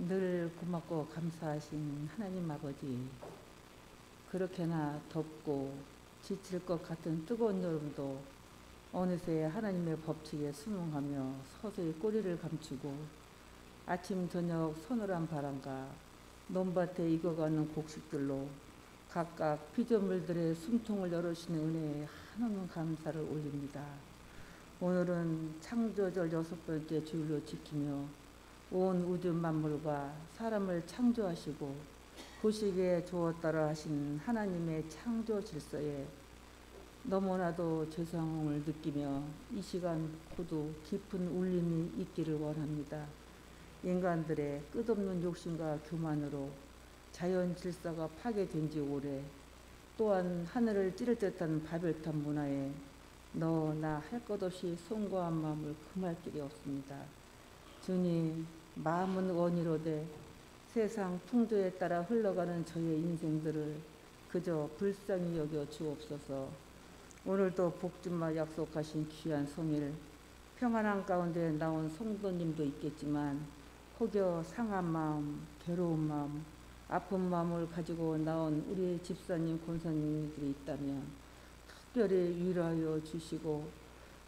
늘 고맙고 감사하신 하나님 아버지, 그렇게나 덥고 지칠 것 같은 뜨거운 여름도 어느새 하나님의 법칙에 순응하며 서서히 꼬리를 감추고 아침 저녁 서늘한 바람과 논밭에 익어가는 곡식들로 각각 피조물들의 숨통을 열어주시는 은혜에 한없는 감사를 올립니다. 오늘은 창조절 6번째 주일로 지키며 온 우주 만물과 사람을 창조하시고 보시기에 좋았다라 하신 하나님의 창조 질서에 너무나도 죄성을 느끼며 이 시간 모두 깊은 울림이 있기를 원합니다. 인간들의 끝없는 욕심과 교만으로 자연 질서가 파괴된 지 오래, 또한 하늘을 찌를 듯한 바벨탑 문화에 너 나 할 것 없이 송구한 마음을 금할 길이 없습니다. 주님, 마음은 원이로되 세상 풍조에 따라 흘러가는 저의 인생들을 그저 불쌍히 여겨 주옵소서. 오늘도 복주마 약속하신 귀한 성일, 평안한 가운데 나온 성도님도 있겠지만 혹여 상한 마음, 괴로운 마음, 아픈 마음을 가지고 나온 우리 집사님, 권사님들이 있다면 특별히 위로하여 주시고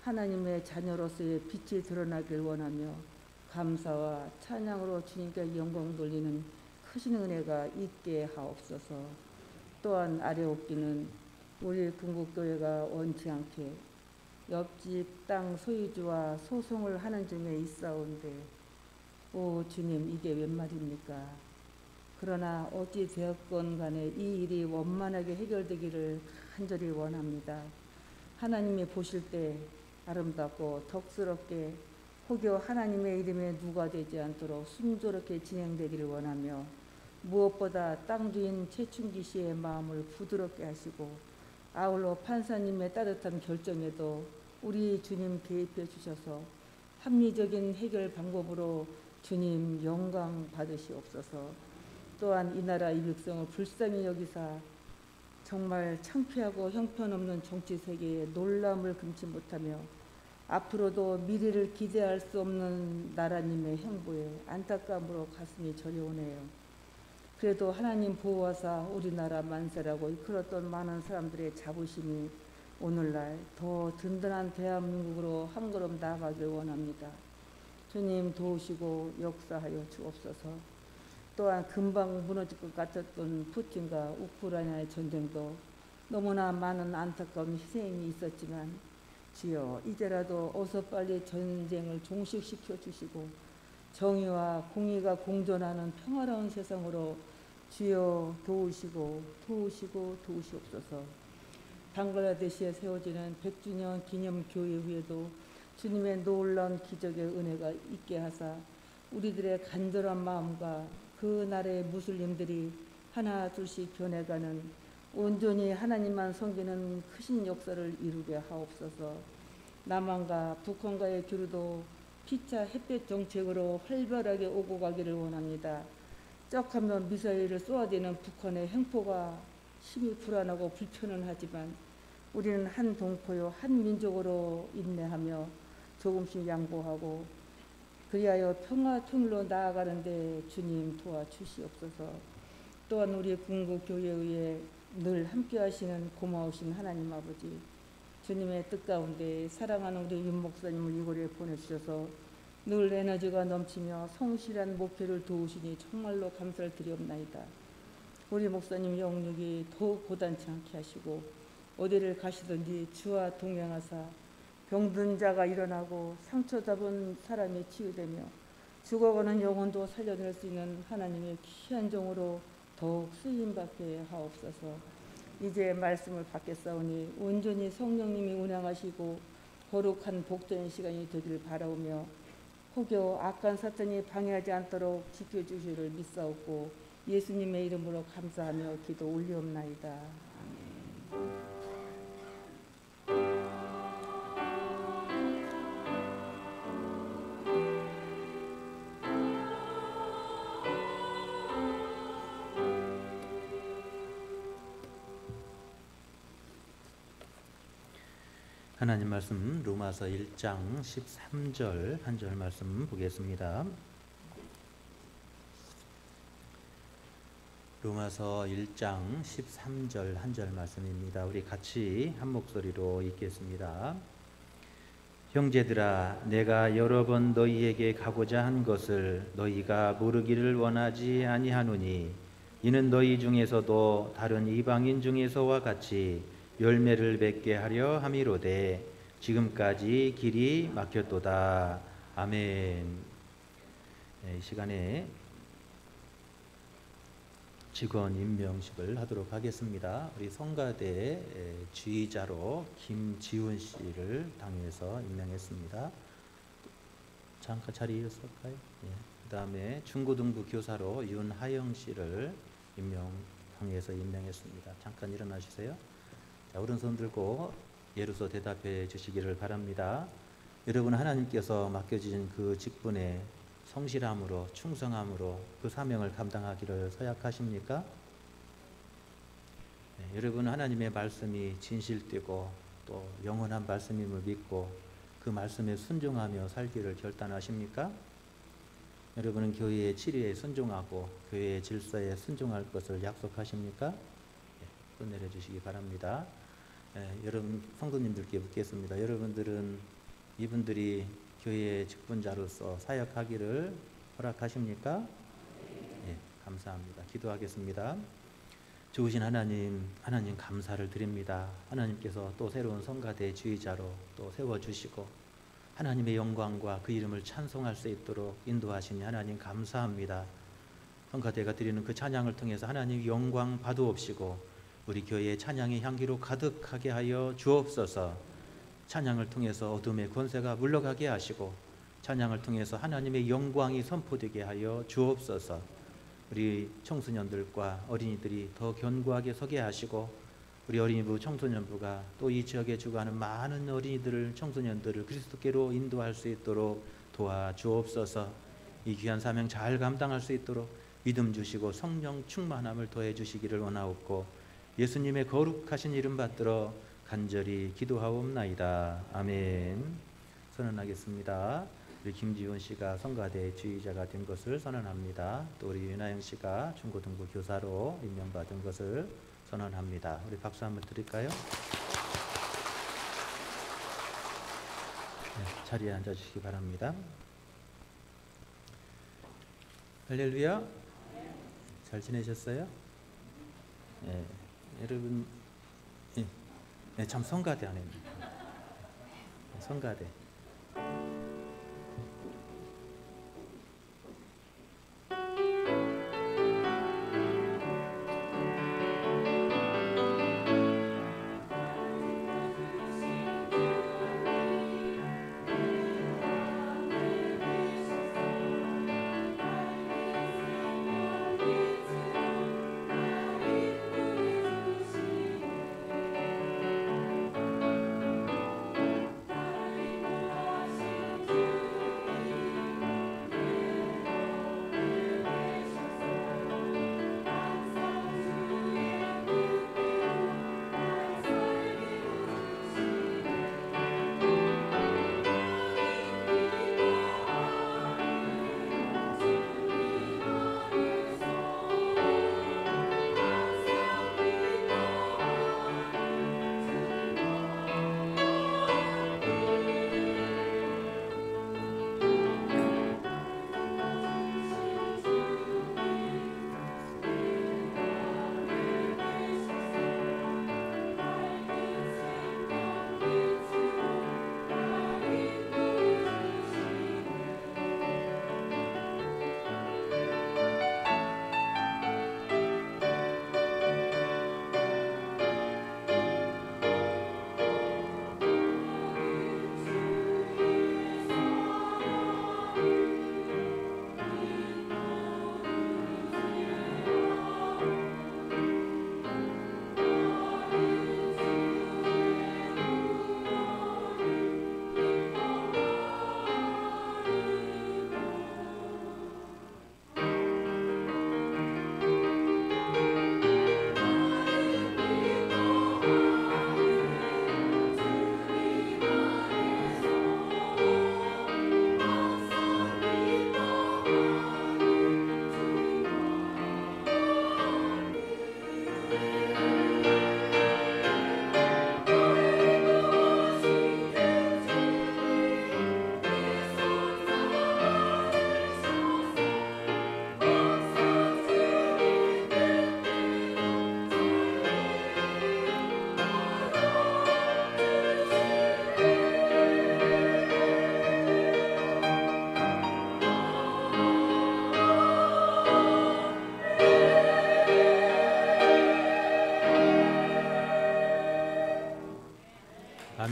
하나님의 자녀로서의 빛이 드러나길 원하며 감사와 찬양으로 주님께 영광 돌리는 크신 은혜가 있게 하옵소서. 또한 아래옵기는 우리 궁극교회가 원치 않게 옆집 땅 소유주와 소송을 하는 중에 있사온데 오 주님, 이게 웬 말입니까? 그러나 어찌 되었건 간에 이 일이 원만하게 해결되기를 간절히 원합니다. 하나님이 보실 때 아름답고 덕스럽게 혹여 하나님의 이름에 누가 되지 않도록 순조롭게 진행되기를 원하며 무엇보다 땅 주인 최충기 씨의 마음을 부드럽게 하시고 아울러 판사님의 따뜻한 결정에도 우리 주님 개입해 주셔서 합리적인 해결 방법으로 주님 영광 받으시옵소서. 또한 이 나라 이 백성을 불쌍히 여기사 정말 창피하고 형편없는 정치 세계에 놀람을 금치 못하며 앞으로도 미래를 기대할 수 없는 나라님의 행보에 안타까움으로 가슴이 저려오네요. 그래도 하나님 보호하사 우리나라 만세라고 이끌었던 많은 사람들의 자부심이 오늘날 더 든든한 대한민국으로 한 걸음 나아가길 원합니다. 주님 도우시고 역사하여 주옵소서. 또한 금방 무너질 것 같았던 푸틴과 우크라이나의 전쟁도 너무나 많은 안타까운 희생이 있었지만 주여 이제라도 어서 빨리 전쟁을 종식시켜 주시고 정의와 공의가 공존하는 평화로운 세상으로 주여 도우시옵소서. 방글라데시에 세워지는 100주년 기념 교회 후에도 주님의 놀라운 기적의 은혜가 있게 하사 우리들의 간절한 마음과 그 나라의 무슬림들이 하나 둘씩 변해가는 온전히 하나님만 섬기는 크신 역사를 이루게 하옵소서. 남한과 북한과의 교류도 피차 햇볕 정책으로 활발하게 오고 가기를 원합니다. 쩍하면 미사일을 쏘아대는 북한의 행포가 심히 불안하고 불편은 하지만 우리는 한 동포요 한 민족으로 인내하며 조금씩 양보하고 그리하여 평화 통일로 나아가는데 주님 도와주시옵소서. 또한 우리 궁극교회에 늘 함께 하시는 고마우신 하나님 아버지, 주님의 뜻 가운데 사랑하는 우리 윤 목사님을 이곳에 보내주셔서 늘 에너지가 넘치며 성실한 목회를 도우시니 정말로 감사를 드리옵나이다. 우리 목사님 영육이 더욱 고단치 않게 하시고 어디를 가시든지 주와 동행하사 병든 자가 일어나고 상처 잡은 사람이 치유되며 죽어가는 영혼도 살려낼 수 있는 하나님의 귀한 종으로 더욱 쓰임받게 하옵소서. 이제 말씀을 받겠사오니 온전히 성령님이 운행하시고 거룩한 복된 시간이 되기를 바라오며 혹여 악한 사탄이 방해하지 않도록 지켜주시기를 믿사옵고 예수님의 이름으로 감사하며 기도 올리옵나이다. 아멘. 하나님 말씀 로마서 1장 13절 한 절 말씀 보겠습니다. 로마서 1장 13절 한 절 말씀입니다. 우리 같이 한 목소리로 읽겠습니다. 형제들아, 내가 여러 번 너희에게 가고자 한 것을 너희가 모르기를 원하지 아니하노니 이는 너희 중에서도 다른 이방인 중에서와 같이 열매를 맺게 하려 함이로되 지금까지 길이 막혔도다. 아멘. 이 시간에 직원 임명식을 하도록 하겠습니다. 우리 성가대 지휘자로 김지훈 씨를 당에서 임명했습니다. 잠깐 자리 일어설까요? 예. 그 다음에 중고등부 교사로 윤하영 씨를 당에서 임명했습니다. 잠깐 일어나주세요. 자, 오른손 들고 예로서 대답해 주시기를 바랍니다. 여러분, 하나님께서 맡겨주신 그 직분에 성실함으로 충성함으로 그 사명을 감당하기를 서약하십니까? 네, 여러분, 하나님의 말씀이 진실되고 또 영원한 말씀임을 믿고 그 말씀에 순종하며 살기를 결단하십니까? 여러분은 교회의 치리에 순종하고 교회의 질서에 순종할 것을 약속하십니까? 네, 손 내려주시기 바랍니다. 여러분, 성도님들께 묻겠습니다. 여러분들은 이분들이 교회의 직분자로서 사역하기를 허락하십니까? 예, 감사합니다. 기도하겠습니다. 좋으신 하나님 감사를 드립니다. 하나님께서 또 새로운 성가대 지휘자로 또 세워주시고 하나님의 영광과 그 이름을 찬송할 수 있도록 인도하시니 하나님 감사합니다. 성가대가 드리는 그 찬양을 통해서 하나님 영광 받으옵시고 우리 교회의 찬양의 향기로 가득하게 하여 주옵소서. 찬양을 통해서 어둠의 권세가 물러가게 하시고 찬양을 통해서 하나님의 영광이 선포되게 하여 주옵소서. 우리 청소년들과 어린이들이 더 견고하게 서게 하시고 우리 어린이부 청소년부가 또 이 지역에 주고하는 많은 어린이들을 청소년들을 그리스도께로 인도할 수 있도록 도와주옵소서. 이 귀한 사명 잘 감당할 수 있도록 믿음 주시고 성령 충만함을 더해 주시기를 원하옵고 예수님의 거룩하신 이름 받들어 간절히 기도하옵나이다. 아멘. 선언하겠습니다. 우리 김지훈 씨가 성가대 지휘자가 된 것을 선언합니다. 또 우리 윤하영 씨가 중고등부 교사로 임명받은 것을 선언합니다. 우리 박수 한번 드릴까요? 네, 자리에 앉아주시기 바랍니다. 할렐루야. 잘 지내셨어요? 네, 여러분, 네, 참 성가대 안에 성가대.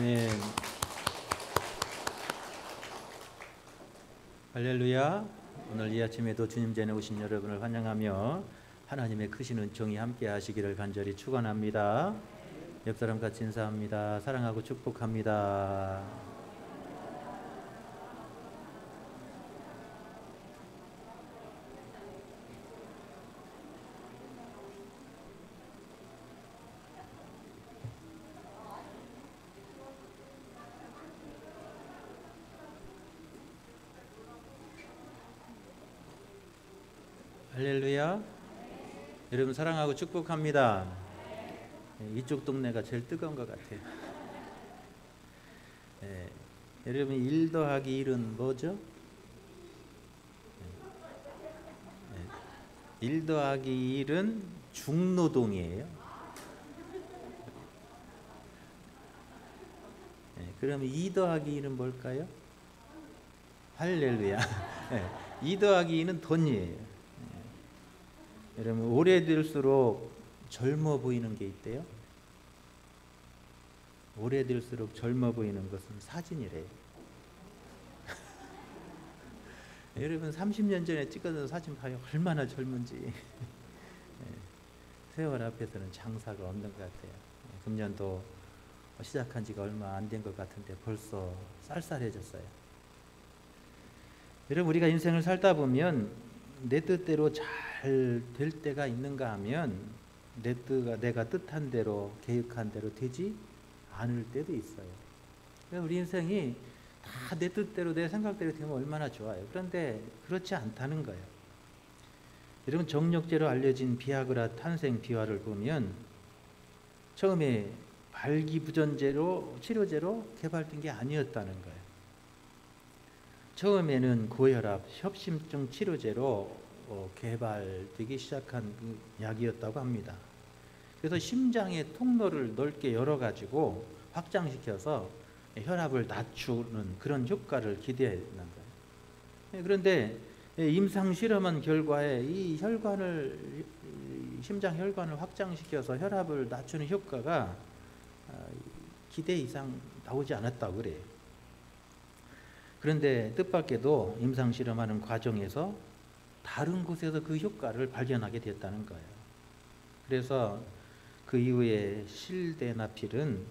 아멘. 할렐루야. 오늘 이 아침에도 주님 전에 오신 여러분을 환영하며 하나님의 크신 은총이 함께 하시기를 간절히 축원합니다. 옆 사람 같이 인사합니다. 사랑하고 축복합니다. 할렐루야. 여러분 사랑하고 축복합니다. 이쪽 동네가 제일 뜨거운 것 같아요. 여러분 1 더하기 1은 뭐죠? 1 더하기 1은 중노동이에요. 그럼 2 더하기 1은 뭘까요? 할렐루야. 2 더하기 2는 돈이에요. 여러분 오래될수록 젊어 보이는 게 있대요. 오래될수록 젊어 보이는 것은 사진이래요. 여러분 30년 전에 찍어둔 사진 봐요. 얼마나 젊은지. 세월 앞에서는 장사가 없는 것 같아요. 금년도 시작한 지가 얼마 안 된 것 같은데 벌써 쌀쌀해졌어요. 여러분 우리가 인생을 살다 보면 내 뜻대로 잘 될 때가 있는가 하면 내가 뜻한 대로 계획한 대로 되지 않을 때도 있어요. 우리 인생이 다 내 뜻대로 내 생각대로 되면 얼마나 좋아요. 그런데 그렇지 않다는 거예요. 여러분 정력제로 알려진 비아그라 탄생 비화를 보면 처음에 발기부전제로 치료제로 개발된 게 아니었다는 거예요. 처음에는 고혈압, 협심증 치료제로 개발되기 시작한 그 약이었다고 합니다. 그래서 심장의 통로를 넓게 열어가지고 확장시켜서 혈압을 낮추는 그런 효과를 기대했는 거예요. 그런데 임상 실험한 결과에 이 심장 혈관을 확장시켜서 혈압을 낮추는 효과가 기대 이상 나오지 않았다고 그래요. 그런데 뜻밖에도 임상 실험하는 과정에서 다른 곳에서 그 효과를 발견하게 됐다는 거예요. 그래서 그 이후에 실데나필은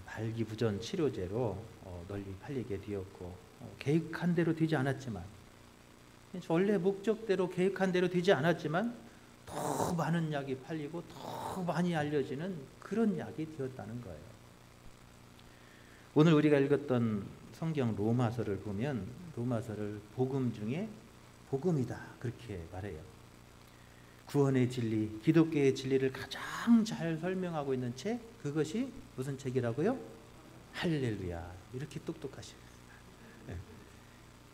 발기부전 치료제로 널리 팔리게 되었고 계획한 대로 되지 않았지만 원래 목적대로 계획한 대로 되지 않았지만 더 많은 약이 팔리고 더 많이 알려지는 그런 약이 되었다는 거예요. 오늘 우리가 읽었던 성경 로마서를 보면 로마서를 복음 중에 복음이다 그렇게 말해요. 구원의 진리, 기독교의 진리를 가장 잘 설명하고 있는 책, 그것이 무슨 책이라고요? 할렐루야. 이렇게 똑똑하시네.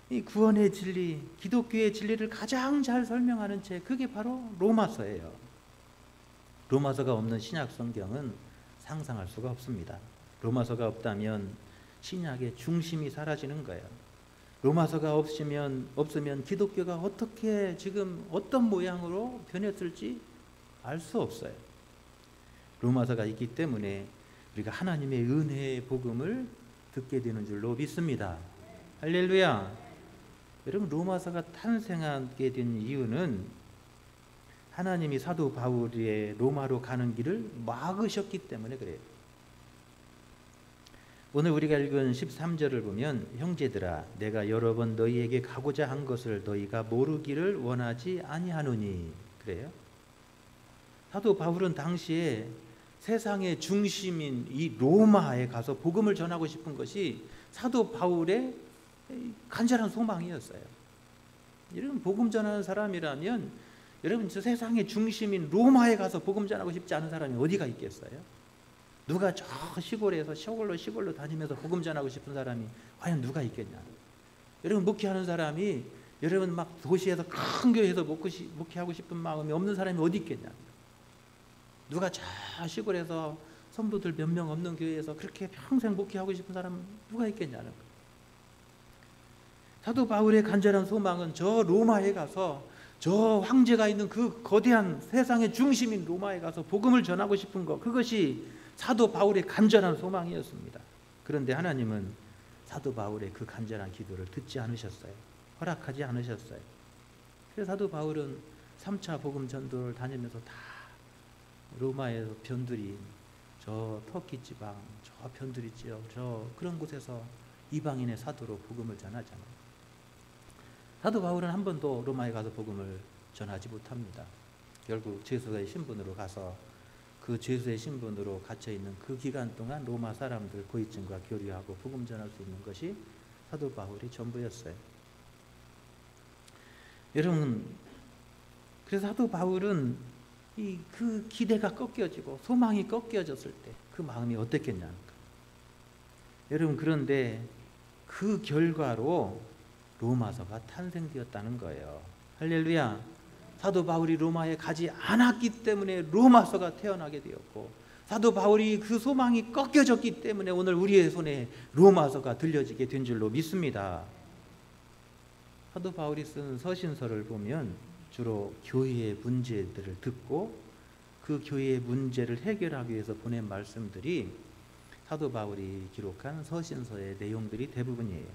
이 구원의 진리, 기독교의 진리를 가장 잘 설명하는 책, 그게 바로 로마서예요. 로마서가 없는 신약 성경은 상상할 수가 없습니다. 로마서가 없다면 신약의 중심이 사라지는 거예요. 로마서가 없으면 기독교가 어떻게 지금 어떤 모양으로 변했을지 알 수 없어요. 로마서가 있기 때문에 우리가 하나님의 은혜의 복음을 듣게 되는 줄로 믿습니다. 할렐루야. 여러분 로마서가 탄생하게 된 이유는 하나님이 사도 바울의 로마로 가는 길을 막으셨기 때문에 그래요. 오늘 우리가 읽은 13절을 보면 형제들아 내가 여러 번 너희에게 가고자 한 것을 너희가 모르기를 원하지 아니하노니 그래요. 사도 바울은 당시에 세상의 중심인 이 로마에 가서 복음을 전하고 싶은 것이 사도 바울의 간절한 소망이었어요. 여러분 복음 전하는 사람이라면 여러분 저 세상의 중심인 로마에 가서 복음 전하고 싶지 않은 사람이 어디가 있겠어요? 누가 저 시골에서 시골로 다니면서 복음 전하고 싶은 사람이 과연 누가 있겠냐? 여러분 목회하는 사람이 여러분 막 도시에서 큰 교회에서 목회하고 싶은 마음이 없는 사람이 어디 있겠냐? 누가 저 시골에서 성도들 몇 명 없는 교회에서 그렇게 평생 목회하고 싶은 사람 누가 있겠냐는 거예요. 사도 바울의 간절한 소망은 저 로마에 가서 저 황제가 있는 그 거대한 세상의 중심인 로마에 가서 복음을 전하고 싶은 것, 그것이 사도 바울의 간절한 소망이었습니다. 그런데 하나님은 사도 바울의 그 간절한 기도를 듣지 않으셨어요. 허락하지 않으셨어요. 그래서 사도 바울은 3차 복음 전도를 다니면서 다 로마에서 변두리, 저 터키 지방, 저 변두리 지역, 저 그런 곳에서 이방인의 사도로 복음을 전하잖아요. 사도 바울은 한 번도 로마에 가서 복음을 전하지 못합니다. 결국 죄수의 신분으로 가서 그 죄수의 신분으로 갇혀 있는 그 기간 동안 로마 사람들 고위층과 교류하고 복음 전할 수 있는 것이 사도 바울이 전부였어요. 여러분, 그래서 사도 바울은 그 기대가 꺾여지고 소망이 꺾여졌을 때 그 마음이 어땠겠냐는 거예요. 여러분, 그런데 그 결과로 로마서가 탄생되었다는 거예요. 할렐루야. 사도 바울이 로마에 가지 않았기 때문에 로마서가 태어나게 되었고, 사도 바울이 그 소망이 꺾여졌기 때문에 오늘 우리의 손에 로마서가 들려지게 된 줄로 믿습니다. 사도 바울이 쓴 서신서를 보면 주로 교회의 문제들을 듣고 그 교회의 문제를 해결하기 위해서 보낸 말씀들이 사도 바울이 기록한 서신서의 내용들이 대부분이에요.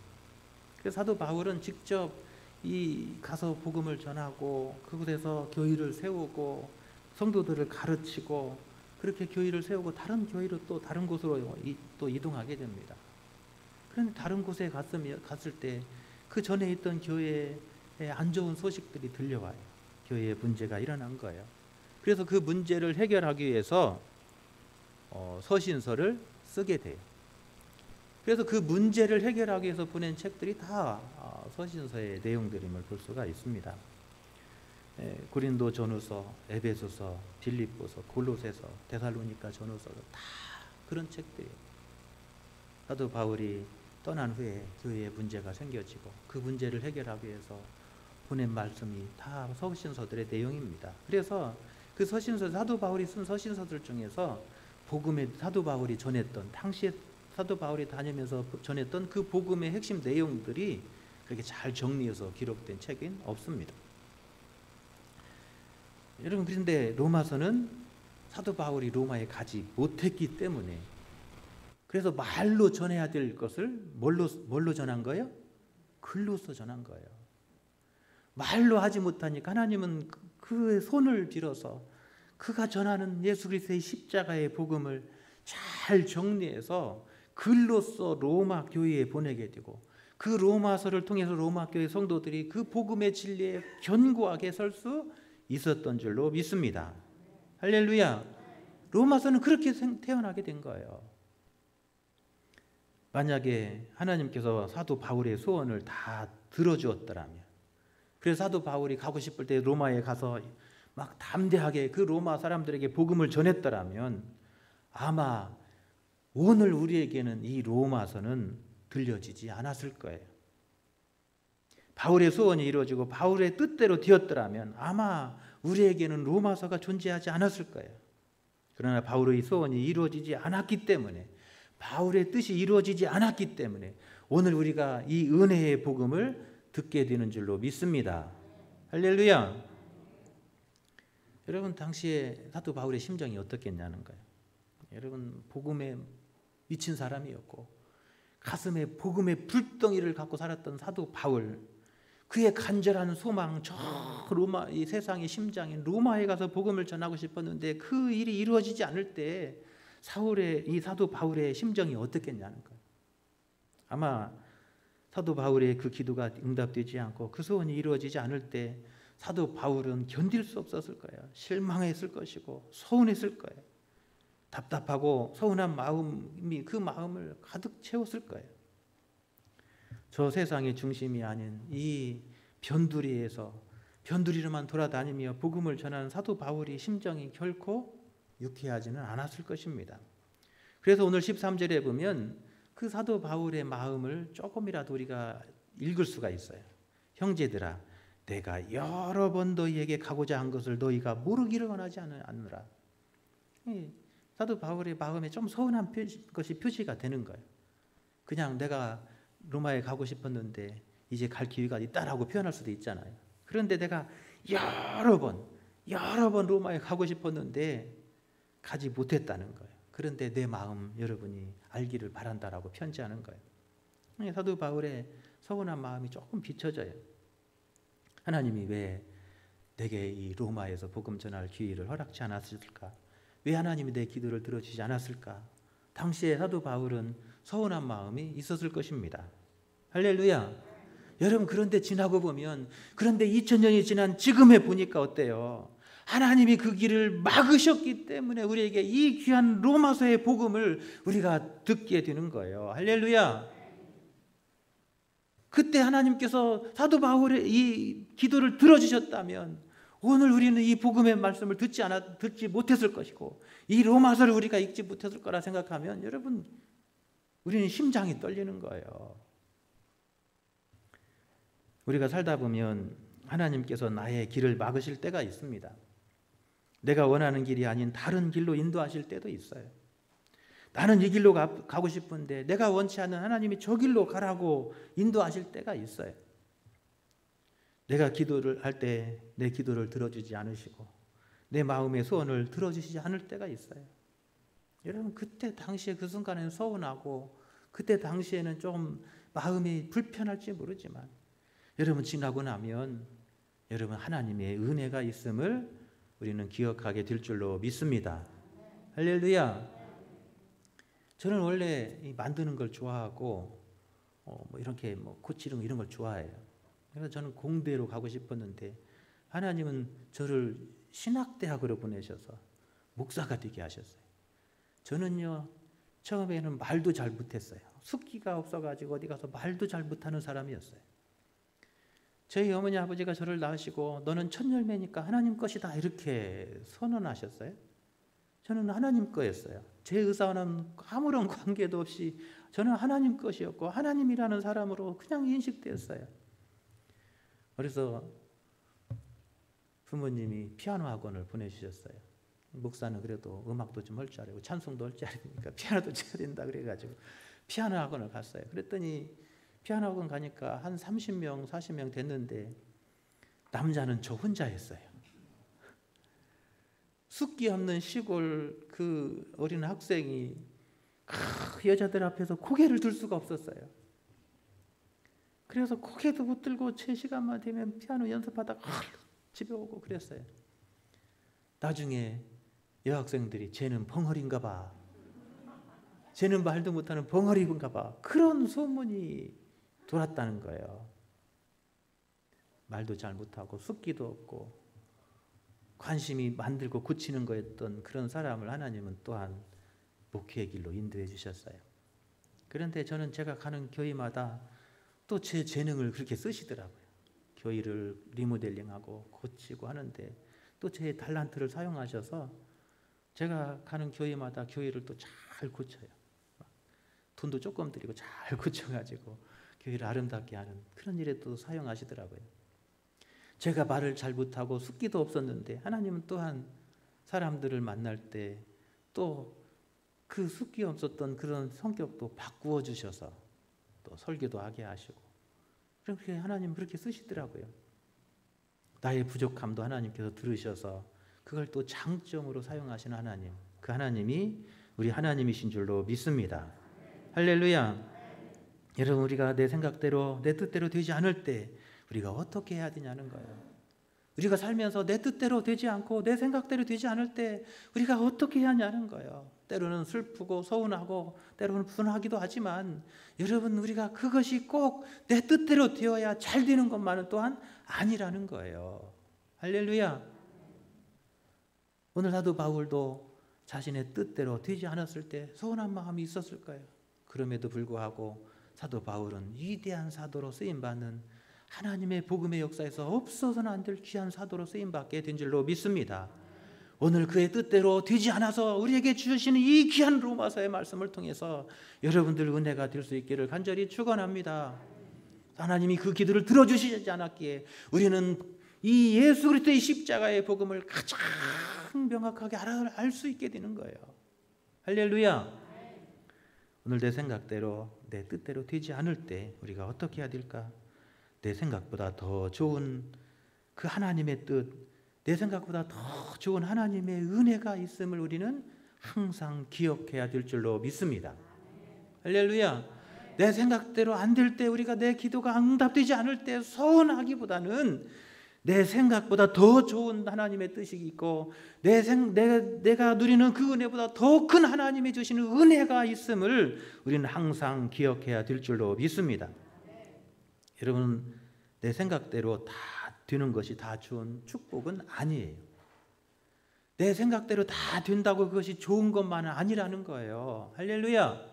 그래서 사도 바울은 직접 가서 복음을 전하고 그곳에서 교회를 세우고 성도들을 가르치고 그렇게 교회를 세우고 다른 교회로 또 다른 곳으로 또 이동하게 됩니다. 그런데 다른 곳에 갔을 때 그 전에 있던 교회에 안 좋은 소식들이 들려와요. 교회에 문제가 일어난 거예요. 그래서 그 문제를 해결하기 위해서 서신서를 쓰게 돼요. 그래서 그 문제를 해결하기 위해서 보낸 책들이 다 서신서의 내용들임을 볼 수가 있습니다. 고린도 전후서, 에베소서, 빌립보서, 골로새서, 데살로니가 전후서 다 그런 책들이에요. 사도 바울이 떠난 후에 교회에 문제가 생겨지고 그 문제를 해결하기 위해서 보낸 말씀이 다 서신서들의 내용입니다. 그래서 그 서신서, 사도 바울이 쓴 서신서들 중에서 복음의 사도 바울이 전했던, 당시에 사도 바울이 다니면서 전했던 그 복음의 핵심 내용들이 그렇게 잘 정리해서 기록된 책은 없습니다. 여러분, 그런데 로마서는 사도 바울이 로마에 가지 못했기 때문에, 그래서 말로 전해야 될 것을 뭘로 전한 거예요? 글로써 전한 거예요. 말로 하지 못하니까 하나님은 그의 손을 빌어서 그가 전하는 예수 그리스도의 십자가의 복음을 잘 정리해서 글로써 로마 교회에 보내게 되고, 그 로마서를 통해서 로마 교회 성도들이 그 복음의 진리에 견고하게 설 수 있었던 줄로 믿습니다. 할렐루야. 로마서는 그렇게 태어나게 된 거예요. 만약에 하나님께서 사도 바울의 소원을 다 들어주었더라면, 그래서 사도 바울이 가고 싶을 때 로마에 가서 막 담대하게 그 로마 사람들에게 복음을 전했더라면 아마 오늘 우리에게는 이 로마서는 들려지지 않았을 거예요. 바울의 소원이 이루어지고 바울의 뜻대로 되었더라면 아마 우리에게는 로마서가 존재하지 않았을 거예요. 그러나 바울의 소원이 이루어지지 않았기 때문에, 바울의 뜻이 이루어지지 않았기 때문에 오늘 우리가 이 은혜의 복음을 듣게 되는 줄로 믿습니다. 할렐루야. 여러분, 당시에 사도 바울의 심정이 어떻겠냐는 거예요. 여러분, 복음에 미친 사람이었고 가슴에 복음의 불덩이를 갖고 살았던 사도 바울, 그의 간절한 소망, 저 로마, 이 세상의 심장인 로마에 가서 복음을 전하고 싶었는데 그 일이 이루어지지 않을 때 이 사도 바울의 심정이 어떻겠냐는 거예요. 아마 사도 바울의 그 기도가 응답되지 않고 그 소원이 이루어지지 않을 때 사도 바울은 견딜 수 없었을 거예요. 실망했을 것이고 서운했을 거예요. 답답하고 서운한 마음이 그 마음을 가득 채웠을 거예요. 저 세상의 중심이 아닌 이 변두리로만 돌아다니며 복음을 전하는 사도 바울의 심정이 결코 유쾌하지는 않았을 것입니다. 그래서 오늘 13절에 보면 그 사도 바울의 마음을 조금이라도 우리가 읽을 수가 있어요. 형제들아, 내가 여러 번 너희에게 가고자 한 것을 너희가 모르기를 원하지 않느라. 사도 바울의 마음에 좀 서운한 것이 표시가 되는 거예요. 그냥 내가 로마에 가고 싶었는데 이제 갈 기회가 있다라고 표현할 수도 있잖아요. 그런데 내가 여러 번 로마에 가고 싶었는데 가지 못했다는 거예요. 그런데 내 마음 여러분이 알기를 바란다라고 편지하는 거예요. 사도 바울의 서운한 마음이 조금 비춰져요. 하나님이 왜 내게 이 로마에서 복음 전할 기회를 허락지 않았을까? 왜 하나님이 내 기도를 들어주지 않았을까? 당시에 사도 바울은 서운한 마음이 있었을 것입니다. 할렐루야. 여러분, 그런데 지나고 보면, 그런데 2000년이 지난 지금에 보니까 어때요? 하나님이 그 길을 막으셨기 때문에 우리에게 이 귀한 로마서의 복음을 우리가 듣게 되는 거예요. 할렐루야. 그때 하나님께서 사도 바울의 이 기도를 들어주셨다면 오늘 우리는 이 복음의 말씀을 듣지 못했을 것이고, 이 로마서를 우리가 읽지 못했을 거라 생각하면 여러분, 우리는 심장이 떨리는 거예요. 우리가 살다 보면 하나님께서 나의 길을 막으실 때가 있습니다. 내가 원하는 길이 아닌 다른 길로 인도하실 때도 있어요. 나는 이 길로 가고 싶은데 내가 원치 않는 하나님이 저 길로 가라고 인도하실 때가 있어요. 내가 기도를 할 때 내 기도를 들어주지 않으시고 내 마음의 소원을 들어주시지 않을 때가 있어요. 여러분, 그때 당시에 그 순간에는 서운하고 그때 당시에는 좀 마음이 불편할지 모르지만 여러분, 지나고 나면 여러분, 하나님의 은혜가 있음을 우리는 기억하게 될 줄로 믿습니다. 할렐루야. 저는 원래 만드는 걸 좋아하고 이렇게 고치는 이런 걸 좋아해요. 그래서 저는 공대로 가고 싶었는데 하나님은 저를 신학대학으로 보내셔서 목사가 되게 하셨어요. 저는요, 처음에는 말도 잘 못했어요. 숙기가 없어가지고 어디 가서 말도 잘 못하는 사람이었어요. 저희 어머니 아버지가 저를 낳으시고 너는 첫 열매니까 하나님 것이다 이렇게 선언하셨어요. 저는 하나님 거였어요. 제 의사와는 아무런 관계도 없이 저는 하나님 것이었고 하나님이라는 사람으로 그냥 인식되었어요. 그래서 부모님이 피아노 학원을 보내주셨어요. 목사는 그래도 음악도 좀 할 줄 알고 찬송도 할 줄 알으니까 피아노도 쳐야 된다 그래가지고 피아노 학원을 갔어요. 그랬더니 피아노 학원 가니까 한 30명, 40명 됐는데 남자는 저 혼자 했어요. 숫기 없는 시골 그 어린 학생이 여자들 앞에서 고개를 들 수가 없었어요. 그래서 고개도 못 들고 제 시간만 되면 피아노 연습하다가 집에 오고 그랬어요. 나중에 여학생들이 쟤는 벙어리인가 봐. 쟤는 말도 못하는 벙어리인가 봐. 그런 소문이 돌았다는 거예요. 말도 잘 못하고 숫기도 없고 관심이 만들고 고치는 거였던 그런 사람을 하나님은 또한 목회의 길로 인도해 주셨어요. 그런데 저는 제가 가는 교회마다 또 제 재능을 그렇게 쓰시더라고요. 교회를 리모델링하고 고치고 하는데 또 제 달란트를 사용하셔서 제가 가는 교회마다 교회를 또 잘 고쳐요. 돈도 조금 들이고 잘 고쳐가지고 교회를 아름답게 하는 그런 일에 또 사용하시더라고요. 제가 말을 잘 못하고 숫기도 없었는데 하나님은 또한 사람들을 만날 때 또 그 숫기 없었던 그런 성격도 바꾸어 주셔서 또 설교도 하게 하시고 그렇게 하나님 그렇게 쓰시더라고요. 나의 부족함도 하나님께서 들으셔서 그걸 또 장점으로 사용하시는 하나님, 그 하나님이 우리 하나님이신 줄로 믿습니다. 할렐루야. 여러분, 우리가 내 생각대로 내 뜻대로 되지 않을 때 우리가 어떻게 해야 되냐는 거예요. 우리가 살면서 내 뜻대로 되지 않고 내 생각대로 되지 않을 때 우리가 어떻게 해야 하냐는 거예요. 때로는 슬프고 서운하고 때로는 분하기도 하지만 여러분, 우리가 그것이 꼭 내 뜻대로 되어야 잘 되는 것만은 또한 아니라는 거예요. 할렐루야. 오늘 사도 바울도 자신의 뜻대로 되지 않았을 때 서운한 마음이 있었을 거예요. 그럼에도 불구하고 사도 바울은 위대한 사도로 쓰임받는 하나님의 복음의 역사에서 없어서는 안 될 귀한 사도로 쓰임받게 된 줄로 믿습니다. 오늘 그의 뜻대로 되지 않아서 우리에게 주시는 이 귀한 로마서의 말씀을 통해서 여러분들 은혜가 될 수 있기를 간절히 축원합니다. 하나님이 그 기도를 들어주시지 않았기에 우리는 이 예수 그리스도의 십자가의 복음을 가장 명확하게 알 수 있게 되는 거예요. 할렐루야. 오늘 내 생각대로 내 뜻대로 되지 않을 때 우리가 어떻게 해야 될까? 내 생각보다 더 좋은 그 하나님의 뜻, 내 생각보다 더 좋은 하나님의 은혜가 있음을 우리는 항상 기억해야 될 줄로 믿습니다. 할렐루야. 내 생각대로 안 될 때, 우리가 내 기도가 응답되지 않을 때 서운하기보다는 내 생각보다 더 좋은 하나님의 뜻이 있고 내가 누리는 그 은혜보다 더 큰 하나님이 주시는 은혜가 있음을 우리는 항상 기억해야 될 줄로 믿습니다. 여러분, 내 생각대로 다 되는 것이 다 좋은 축복은 아니에요. 내 생각대로 다 된다고 그것이 좋은 것만은 아니라는 거예요. 할렐루야.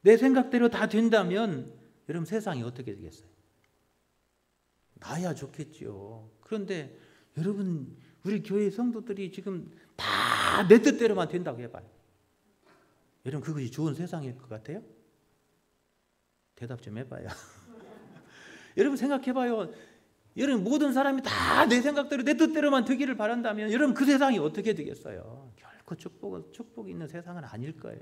내 생각대로 다 된다면 여러분, 세상이 어떻게 되겠어요? 나야 좋겠죠. 그런데 여러분, 우리 교회 성도들이 지금 다 내 뜻대로만 된다고 해봐요. 여러분, 그것이 좋은 세상일 것 같아요? 대답 좀 해봐요. 여러분, 생각해봐요. 여러분, 모든 사람이 다 내 생각대로 내 뜻대로만 되기를 바란다면 여러분, 그 세상이 어떻게 되겠어요? 결코 축복이 있는 세상은 아닐 거예요.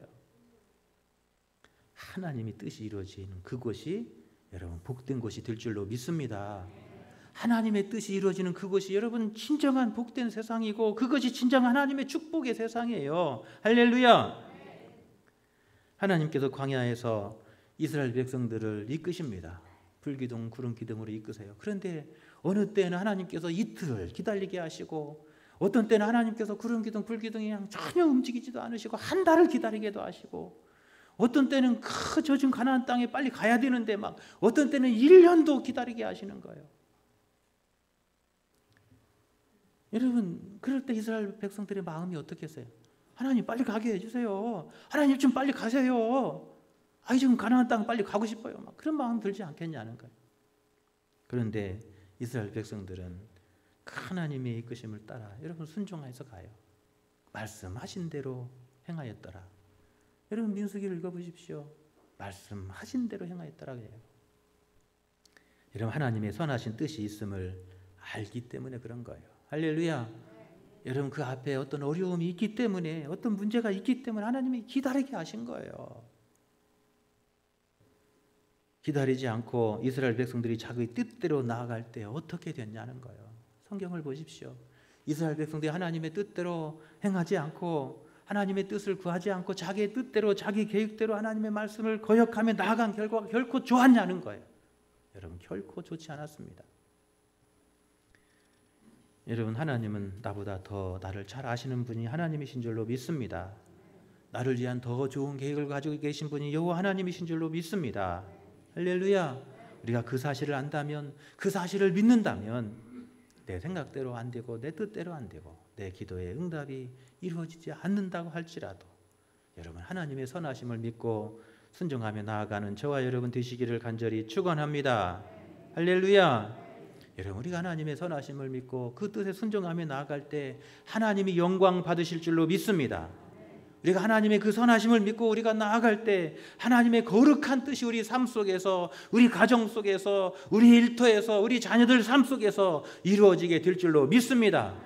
하나님의 뜻이 이루어지는 그곳이 여러분, 복된 곳이 될 줄로 믿습니다. 하나님의 뜻이 이루어지는 그곳이 여러분, 진정한 복된 세상이고 그것이 진정한 하나님의 축복의 세상이에요. 할렐루야. 하나님께서 광야에서 이스라엘 백성들을 이끄십니다. 불기둥 구름기둥으로 이끄세요. 그런데 어느 때는 하나님께서 이틀을 기다리게 하시고, 어떤 때는 하나님께서 구름기둥 불기둥이 그냥 전혀 움직이지도 않으시고 한 달을 기다리게도 하시고, 어떤 때는 그 젖은 가나안 땅에 빨리 가야 되는데 막 어떤 때는 1년도 기다리게 하시는 거예요. 여러분, 그럴 때 이스라엘 백성들의 마음이 어떻겠어요? 하나님 빨리 가게 해주세요. 하나님 좀 빨리 가세요. 지금 가나안 땅 빨리 가고 싶어요. 막 그런 마음 들지 않겠냐는 거예요. 그런데 이스라엘 백성들은 하나님의 이끄심을 따라 여러분 순종해서 가요. 말씀하신 대로 행하였더라. 여러분, 민수기를 읽어보십시오. 말씀하신 대로 행하였더라 그래요. 여러분, 하나님의 선하신 뜻이 있음을 알기 때문에 그런 거예요. 할렐루야. 여러분, 그 앞에 어떤 어려움이 있기 때문에, 어떤 문제가 있기 때문에 하나님이 기다리게 하신 거예요. 기다리지 않고 이스라엘 백성들이 자기 뜻대로 나아갈 때 어떻게 됐냐는 거예요. 성경을 보십시오. 이스라엘 백성들이 하나님의 뜻대로 행하지 않고 하나님의 뜻을 구하지 않고 자기의 뜻대로 자기 계획대로 하나님의 말씀을 거역하며 나아간 결과가 결코 좋았냐는 거예요. 여러분, 결코 좋지 않았습니다. 여러분, 하나님은 나보다 더 나를 잘 아시는 분이 하나님이신 줄로 믿습니다. 나를 위한 더 좋은 계획을 가지고 계신 분이 여호와 하나님이신 줄로 믿습니다. 할렐루야. 우리가 그 사실을 안다면, 그 사실을 믿는다면 내 생각대로 안 되고 내 뜻대로 안 되고 내 기도의 응답이 이루어지지 않는다고 할지라도 여러분, 하나님의 선하심을 믿고 순종하며 나아가는 저와 여러분 되시기를 간절히 축원합니다. 할렐루야. 여러분, 우리가 하나님의 선하심을 믿고 그 뜻에 순종하며 나아갈 때 하나님이 영광 받으실 줄로 믿습니다. 우리가 하나님의 그 선하심을 믿고 우리가 나아갈 때 하나님의 거룩한 뜻이 우리 삶 속에서, 우리 가정 속에서, 우리 일터에서, 우리 자녀들 삶 속에서 이루어지게 될 줄로 믿습니다.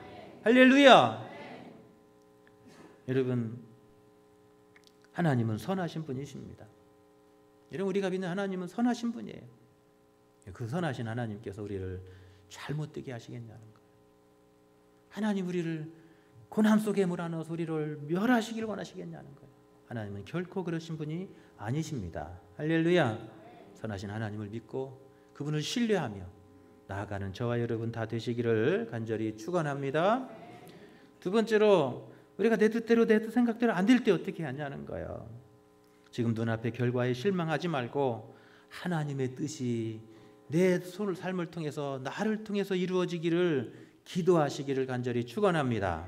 할렐루야. 여러분, 하나님은 선하신 분이십니다. 여러분, 우리가 믿는 하나님은 선하신 분이에요. 그 선하신 하나님께서 우리를 잘못되게 하시겠냐는 거예요. 하나님 우리를 고난 속에 몰아넣어서 우리를 멸하시길 원하시겠냐는 거예요. 하나님은 결코 그러신 분이 아니십니다. 할렐루야. 선하신 하나님을 믿고 그분을 신뢰하며 나아가는 저와 여러분 다 되시기를 간절히 축원합니다. 두 번째로, 우리가 내 뜻대로 내 생각대로 안 될 때 어떻게 하냐는 거예요. 지금 눈앞의 결과에 실망하지 말고 하나님의 뜻이 내 삶을 통해서, 나를 통해서 이루어지기를 기도하시기를 간절히 축원합니다.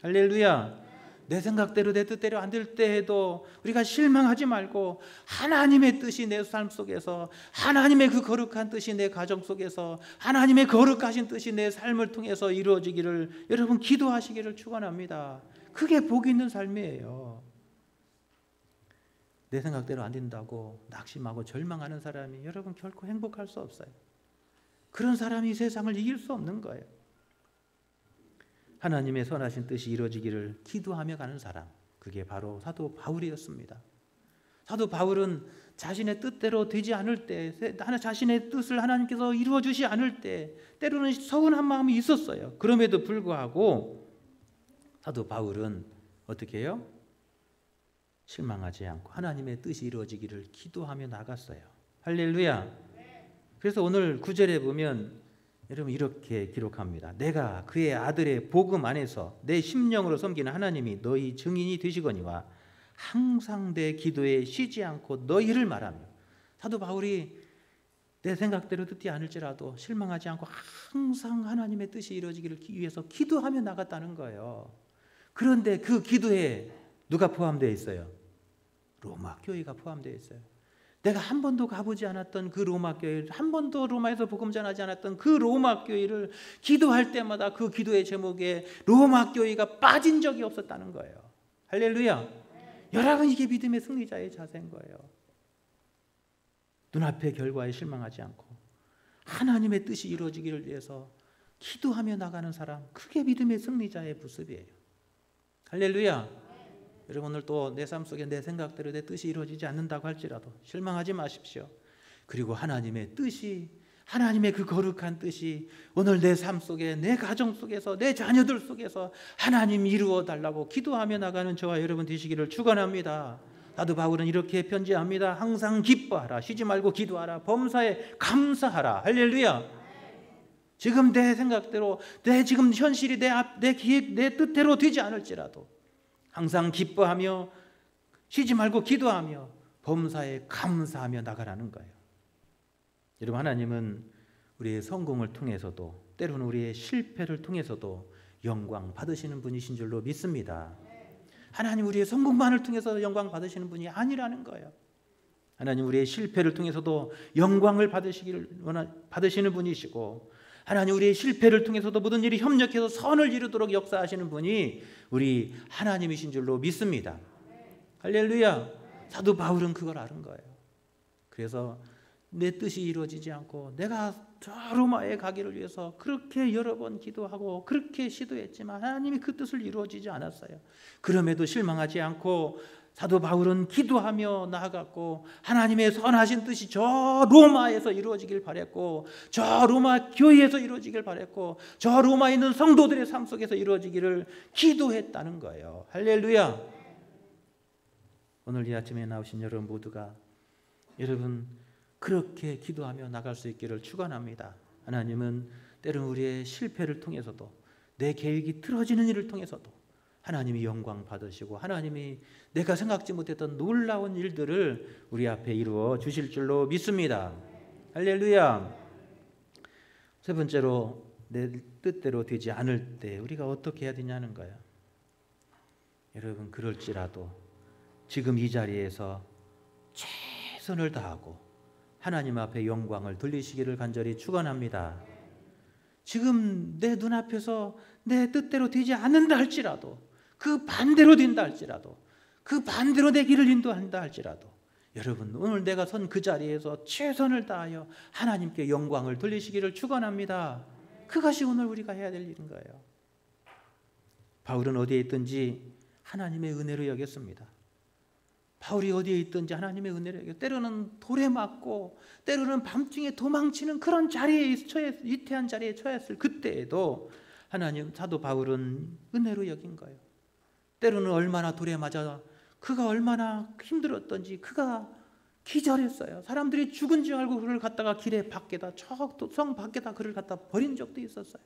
할렐루야. 내 생각대로 내 뜻대로 안 될 때에도 우리가 실망하지 말고 하나님의 뜻이 내 삶 속에서, 하나님의 그 거룩한 뜻이 내 가정 속에서, 하나님의 거룩하신 뜻이 내 삶을 통해서 이루어지기를 여러분 기도하시기를 축원합니다. 그게 복 있는 삶이에요. 내 생각대로 안 된다고 낙심하고 절망하는 사람이 여러분 결코 행복할 수 없어요. 그런 사람이 이 세상을 이길 수 없는 거예요. 하나님의 선하신 뜻이 이루어지기를 기도하며 가는 사람, 그게 바로 사도 바울이었습니다. 사도 바울은 자신의 뜻대로 되지 않을 때, 자신의 뜻을 하나님께서 이루어 주지 않을 때 때로는 서운한 마음이 있었어요. 그럼에도 불구하고 사도 바울은 어떻게 해요? 실망하지 않고 하나님의 뜻이 이루어지기를 기도하며 나갔어요. 할렐루야. 그래서 오늘 9절에 보면 여러분 이렇게 기록합니다. 내가 그의 아들의 복음 안에서 내 심령으로 섬기는 하나님이 너희 증인이 되시거니와 항상 내 기도에 쉬지 않고 너희를 말하며, 사도 바울이 내 생각대로 듣지 않을지라도 실망하지 않고 항상 하나님의 뜻이 이루어지기를 위해서 기도하며 나갔다는 거예요. 그런데 그 기도에 누가 포함되어 있어요? 로마 교회가 포함되어 있어요. 내가 한 번도 가보지 않았던 그 로마 교회, 한 번도 로마에서 복음 전하지 않았던 그 로마 교회를 기도할 때마다 그 기도의 제목에 로마 교회가 빠진 적이 없었다는 거예요. 할렐루야. 여러분, 이게 믿음의 승리자의 자세인 거예요. 눈앞의 결과에 실망하지 않고 하나님의 뜻이 이루어지기를 위해서 기도하며 나가는 사람, 그게 믿음의 승리자의 모습이에요. 할렐루야. 여러분, 오늘 또 내 삶 속에 내 생각대로 내 뜻이 이루어지지 않는다고 할지라도 실망하지 마십시오. 그리고 하나님의 뜻이, 하나님의 그 거룩한 뜻이 오늘 내 삶 속에, 내 가정 속에서, 내 자녀들 속에서 하나님 이루어 달라고 기도하며 나가는 저와 여러분 되시기를 축원합니다. 사도 바울은 이렇게 편지합니다. 항상 기뻐하라, 쉬지 말고 기도하라, 범사에 감사하라. 할렐루야. 지금 내 생각대로, 내 지금 현실이 내 기획, 내 뜻대로 되지 않을지라도 항상 기뻐하며 쉬지 말고 기도하며 범사에 감사하며 나가라는 거예요. 여러분, 하나님은 우리의 성공을 통해서도, 때로는 우리의 실패를 통해서도 영광 받으시는 분이신 줄로 믿습니다. 하나님 우리의 성공만을 통해서 영광 받으시는 분이 아니라는 거예요. 하나님 우리의 실패를 통해서도 영광을 받으시는 분이시고, 하나님 우리의 실패를 통해서도 모든 일이 협력해서 선을 이루도록 역사하시는 분이 우리 하나님이신 줄로 믿습니다. 할렐루야. 사도 바울은 그걸 아는 거예요. 그래서 내 뜻이 이루어지지 않고 내가 저 로마에 가기를 위해서 그렇게 여러 번 기도하고 그렇게 시도했지만 하나님이 그 뜻을 이루어지지 않았어요. 그럼에도 실망하지 않고 사도 바울은 기도하며 나아갔고, 하나님의 선하신 뜻이 저 로마에서 이루어지길 바랬고, 저 로마 교회에서 이루어지길 바랬고, 저 로마에 있는 성도들의 삶 속에서 이루어지기를 기도했다는 거예요. 할렐루야. 오늘 이 아침에 나오신 여러분 모두가 여러분 그렇게 기도하며 나갈 수 있기를 축원합니다. 하나님은 때로는 우리의 실패를 통해서도, 내 계획이 틀어지는 일을 통해서도 하나님이 영광 받으시고 하나님이 내가 생각지 못했던 놀라운 일들을 우리 앞에 이루어 주실 줄로 믿습니다. 할렐루야. 세 번째로, 내 뜻대로 되지 않을 때 우리가 어떻게 해야 되냐는 거예요. 여러분, 그럴지라도 지금 이 자리에서 최선을 다하고 하나님 앞에 영광을 돌리시기를 간절히 축원합니다. 지금 내 눈앞에서 내 뜻대로 되지 않는다 할지라도, 그 반대로 된다 할지라도, 그 반대로 내 길을 인도한다 할지라도, 여러분 오늘 내가 선 그 자리에서 최선을 다하여 하나님께 영광을 돌리시기를 축원합니다. 그것이 오늘 우리가 해야 될 일인 거예요. 바울은 어디에 있든지 하나님의 은혜로 여겼습니다. 바울이 어디에 있든지 하나님의 은혜로 여겼고, 때로는 돌에 맞고 때로는 밤중에 도망치는 그런 자리에 위태한 자리에 처했을 그때에도 하나님, 사도 바울은 은혜로 여긴 거예요. 때로는 얼마나 돌에 맞아 그가 얼마나 힘들었던지 그가 기절했어요. 사람들이 죽은 줄 알고 그를 갖다가 길에 밖에다, 성 밖에다 그를 갖다 버린 적도 있었어요.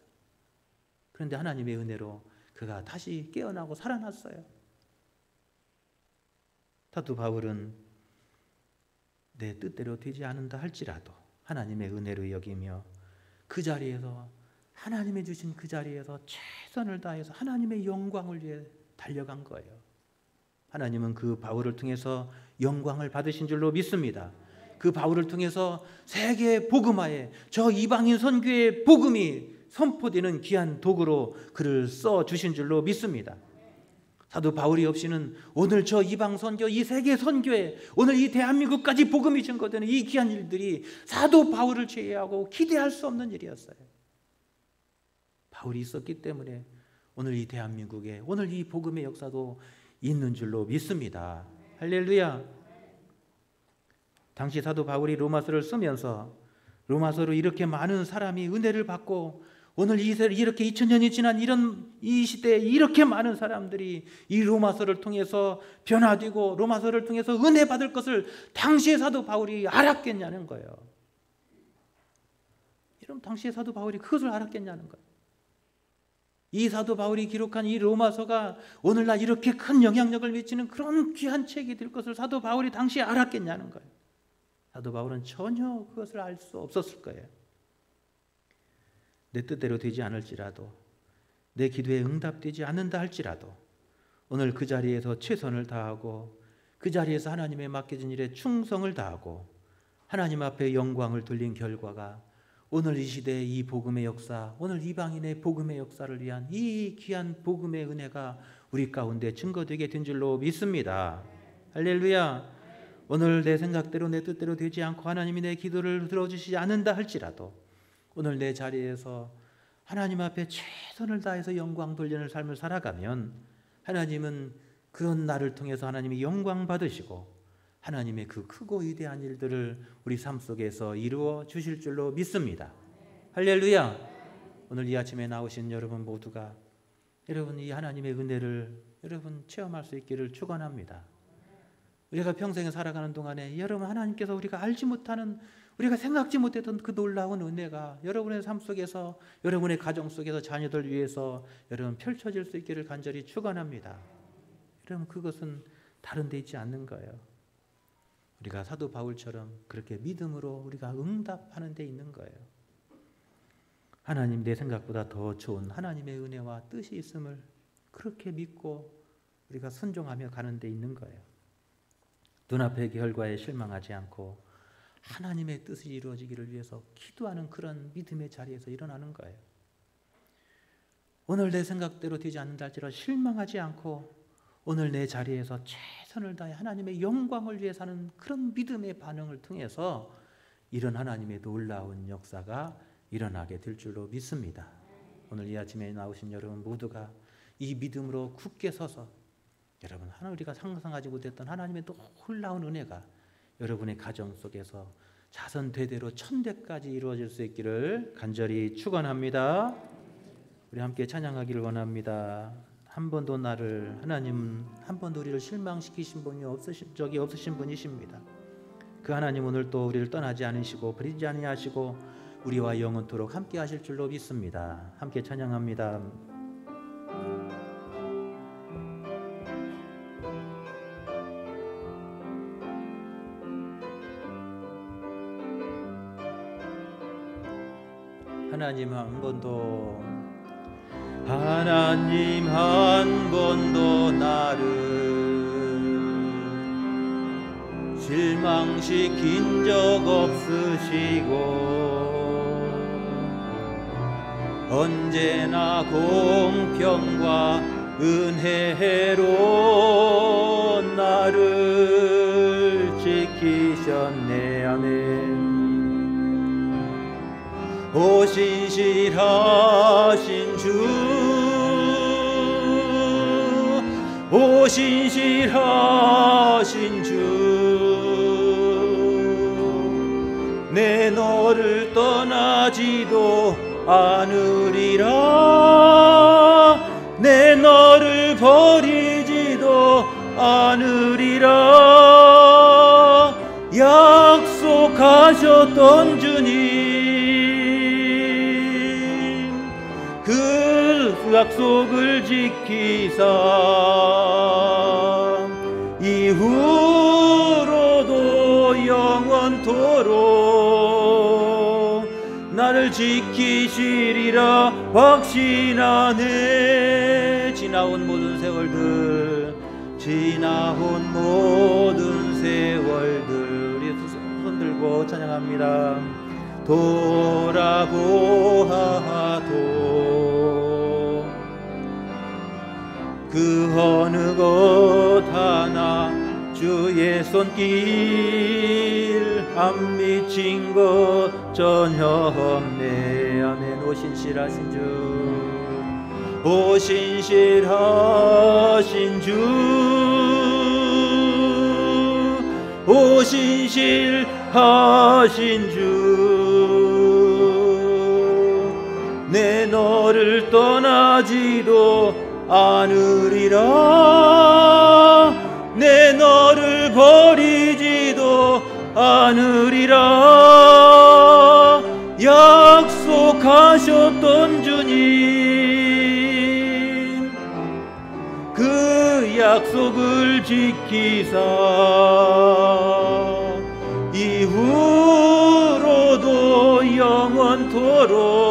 그런데 하나님의 은혜로 그가 다시 깨어나고 살아났어요. 사도 바울은 내 뜻대로 되지 않는다 할지라도 하나님의 은혜로 여기며 그 자리에서, 하나님이 주신 그 자리에서 최선을 다해서 하나님의 영광을 위해 달려간 거예요. 하나님은 그 바울을 통해서 영광을 받으신 줄로 믿습니다. 그 바울을 통해서 세계 복음화에, 저 이방인 선교의 복음이 선포되는 귀한 도구로 그를 써 주신 줄로 믿습니다. 사도 바울이 없이는 오늘 저 이방 선교, 이 세계 선교에, 오늘 이 대한민국까지 복음이 증거되는 이 귀한 일들이 사도 바울을 제외하고 기대할 수 없는 일이었어요. 바울이 있었기 때문에 오늘 이 대한민국에, 오늘 이 복음의 역사도 있는 줄로 믿습니다. 할렐루야. 당시 사도 바울이 로마서를 쓰면서 로마서로 이렇게 많은 사람이 은혜를 받고 오늘 이렇게 2000년이 지난 이 시대에 이렇게 많은 사람들이 이 로마서를 통해서 변화되고 로마서를 통해서 은혜 받을 것을 당시의 사도 바울이 알았겠냐는 거예요. 이런 당시의 사도 바울이 그것을 알았겠냐는 거예요. 이 사도 바울이 기록한 이 로마서가 오늘날 이렇게 큰 영향력을 미치는 그런 귀한 책이 될 것을 사도 바울이 당시에 알았겠냐는 거예요. 사도 바울은 전혀 그것을 알 수 없었을 거예요. 내 뜻대로 되지 않을지라도, 내 기도에 응답되지 않는다 할지라도 오늘 그 자리에서 최선을 다하고 그 자리에서 하나님의 맡겨진 일에 충성을 다하고 하나님 앞에 영광을 돌린 결과가 오늘 이 시대의 이 복음의 역사, 오늘 이방인의 복음의 역사를 위한 이 귀한 복음의 은혜가 우리 가운데 증거되게 된 줄로 믿습니다. 할렐루야. 오늘 내 생각대로 내 뜻대로 되지 않고 하나님이 내 기도를 들어주시지 않는다 할지라도 오늘 내 자리에서 하나님 앞에 최선을 다해서 영광 돌리는 삶을 살아가면 하나님은 그런 나를 통해서 하나님이 영광 받으시고 하나님의 그 크고 위대한 일들을 우리 삶 속에서 이루어 주실 줄로 믿습니다. 할렐루야. 오늘 이 아침에 나오신 여러분 모두가 여러분 이 하나님의 은혜를 여러분 체험할 수 있기를 축원합니다. 우리가 평생에 살아가는 동안에 여러분 하나님께서 우리가 알지 못하는 우리가 생각지 못했던 그 놀라운 은혜가 여러분의 삶 속에서 여러분의 가정 속에서 자녀들 위해서 여러분 펼쳐질 수 있기를 간절히 축원합니다. 여러분 그것은 다른 데 있지 않는 거예요. 우리가 사도 바울처럼 그렇게 믿음으로 우리가 응답하는 데 있는 거예요. 하나님 내 생각보다 더 좋은 하나님의 은혜와 뜻이 있음을 그렇게 믿고 우리가 순종하며 가는 데 있는 거예요. 눈앞의 결과에 실망하지 않고 하나님의 뜻이 이루어지기를 위해서 기도하는 그런 믿음의 자리에서 일어나는 거예요. 오늘 내 생각대로 되지 않는다 할지라도 실망하지 않고 오늘 내 자리에서 최선을 다해 하나님의 영광을 위해 사는 그런 믿음의 반응을 통해서 이런 하나님의 놀라운 역사가 일어나게 될 줄로 믿습니다. 오늘 이 아침에 나오신 여러분 모두가 이 믿음으로 굳게 서서 여러분 우리가 상상하지 못했던 하나님의 놀라운 은혜가 여러분의 가정 속에서 자선 대대로 천대까지 이루어질 수 있기를 간절히 축원합니다. 우리 함께 찬양하기를 원합니다. 한 번도 나를 하나님 한 번도 우리를 실망시키신 분이 적이 없으신 분이십니다. 그 하나님 오늘 또 우리를 떠나지 않으시고 버리지 아니하시고 우리와 영원토록 함께 하실 줄로 믿습니다. 함께 찬양합니다. 하나님 한 번도 나를 실망시킨 적 없으시고 언제나 공평과 은혜로 나를 지키셨네. 아멘. 오 신실하신 주, 오 신실하신 주, 내 너를 떠나지도 않으리라, 내 너를 버리지도 않으리라. 약속하셨던 주님, 그 약속을 지키사 이후로도 영원토록 나를 지키시리라 확신하네. 지나온 모든 세월들, 지나온 모든 세월들, 우리 손 들고 찬양합니다. 돌아보아도 그 어느 것 하나 주의 손길 안 미친 것 전혀 없네. 아멘. 오 신실하신 주, 오 신실하신 주, 오 신실하신 주, 내 너를 떠나지도 않으리라. 내 너를 버리지도 않으리라. 약속하셨던 주님, 그 약속을 지키사 이후로도 영원토록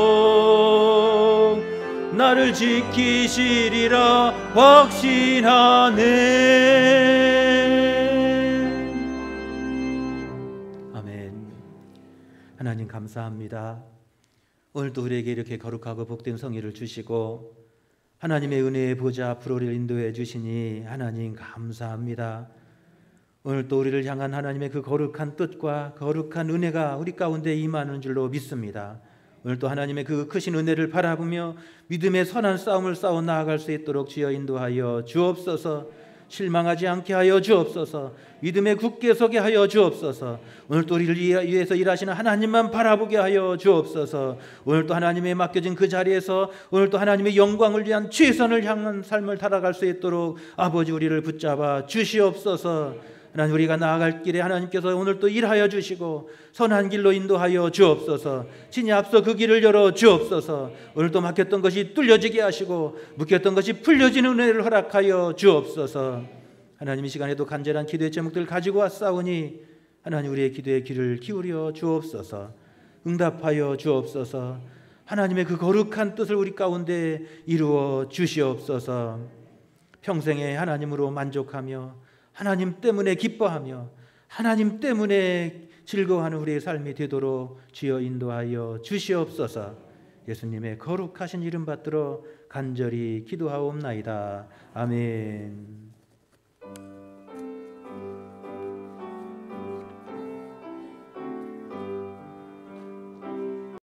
나를 지키시리라 확신하네. 아멘. 하나님 감사합니다. 오늘도 우리에게 이렇게 거룩하고 복된 성의를 주시고 하나님의 은혜의 보좌 앞으로 우리를 인도해 주시니 하나님 감사합니다. 오늘 또 우리를 향한 하나님의 그 거룩한 뜻과 거룩한 은혜가 우리 가운데 임하는 줄로 믿습니다. 오늘 또 하나님의 그 크신 은혜를 바라보며 믿음의 선한 싸움을 싸워 나아갈 수 있도록 주여 인도하여 주옵소서. 실망하지 않게 하여 주옵소서. 믿음에 굳게 서게 하여 주옵소서. 오늘 또 우리를 위해서 일하시는 하나님만 바라보게 하여 주옵소서. 오늘 또 하나님의 맡겨진 그 자리에서 오늘 또 하나님의 영광을 위한 최선을 향한 삶을 살아갈 수 있도록 아버지 우리를 붙잡아 주시옵소서. 하나님 우리가 나아갈 길에 하나님께서 오늘 또 일하여 주시고 선한 길로 인도하여 주옵소서. 친히 앞서 그 길을 열어 주옵소서. 오늘 또 막혔던 것이 뚫려지게 하시고 묶였던 것이 풀려지는 은혜를 허락하여 주옵소서. 하나님 이 시간에도 간절한 기도의 제목들을 가지고 왔사오니 하나님 우리의 기도의 귀를 기울여 주옵소서. 응답하여 주옵소서. 하나님의 그 거룩한 뜻을 우리 가운데 이루어 주시옵소서. 평생에 하나님으로 만족하며 하나님 때문에 기뻐하며 하나님 때문에 즐거워하는 우리의 삶이 되도록 주여 인도하여 주시옵소서. 예수님의 거룩하신 이름 받들어 간절히 기도하옵나이다. 아멘.